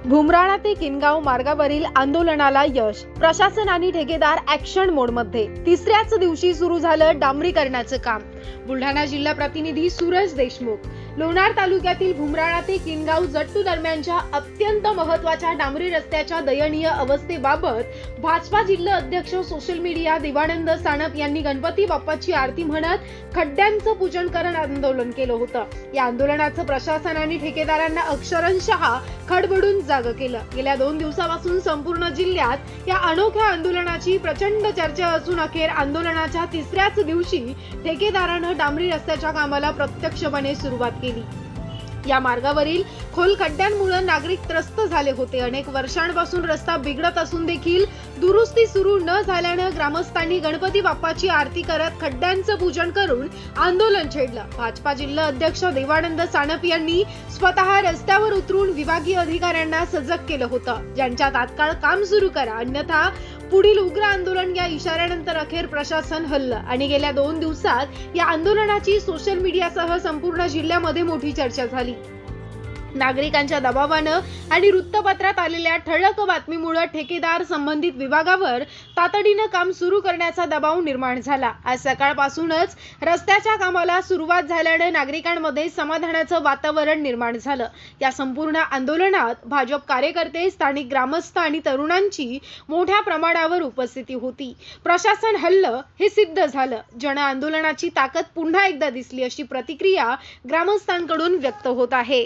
भुमराणा ते किनगाव मार्गावरील आंदोलनाला यश. प्रशासन आणि ठेकेदार ऍक्शन मोडमध्ये. तिसऱ्याच दिवशी सुरू झालं डांबरीकरणाचं काम. बुलढाणा जिल्हा प्रतिनिधी सूरज देशमुख. लोणार तालुक्यातील भुमराणा ते किनगाव जट्टू दरम्यानच्या अत्यंत महत्त्वाच्या डांबरी रस्त्याच्या दयनीय अवस्थेबाबत भाजपा जिल्हा अध्यक्ष सोशल मीडिया देवानंद सानप यांनी गणपती बाप्पाची आरती म्हणत खड्ड्यांचं पूजन करत आंदोलन केलं होतं. या आंदोलनाचं प्रशासन आणि ठेकेदारांना अक्षरशः खडबडून जागं केलं. गेल्या 2 दिवसापासून संपूर्ण जिल्ह्यात या अनोख्या आंदोलनाची प्रचंड चर्चा असून अखेर आंदोलनाच्या तिसऱ्याच दिवशी ठेकेदारानं डांबरी रस्त्याच्या कामाला प्रत्यक्षपणे सुरुवात केली. या मार्गावरील खोल खड्ड्यांमुळे नागरिक त्रस्त झाले होते. अनेक वर्षांपासून रस्ता बिघडत असून देखील दुरुस्ती सुरू न झाल्यानं ग्रामस्थांनी गणपती बाप्पाची आरती करत खड्ड्यांचं पूजन करून आंदोलन छेडलं. भाजपा जिल्हा अध्यक्ष देवानंद सानप यांनी स्वतः रस्त्यावर उतरून विभागीय अधिकाऱ्यांना सजग केलं होतं. ज्यांच्या तात्काळ काम सुरू करा अन्यथा पुढील उग्र आंदोलन या इशाऱ्यानंतर अखेर प्रशासन हललं आणि गेल्या 2 दिवसात या आंदोलनाची सोशल मीडियासह संपूर्ण जिल्ह्यामध्ये मोठी चर्चा झाली. नागरिकांच्या दबावानं आणि वृत्तपत्रात आलेल्या ठळक बातमीमुळे ठेकेदार संबंधित विभागावर तातडीनं काम सुरू करण्याचा दबाव निर्माण झाला. आज सकाळपासूनच रस्त्याच्या कामाला सुरुवात झाल्याने नागरिकांमध्ये समाधानाचं वातावरण निर्माण झालं. या संपूर्ण आंदोलनात भाजप कार्यकर्ते, स्थानिक ग्रामस्थ आणि तरुणांची मोठ्या प्रमाणावर उपस्थिती होती. प्रशासन हललं हे सिद्ध झालं. जन आंदोलनाची ताकद पुन्हा एकदा दिसली अशी प्रतिक्रिया ग्रामस्थांकडून व्यक्त होत आहे.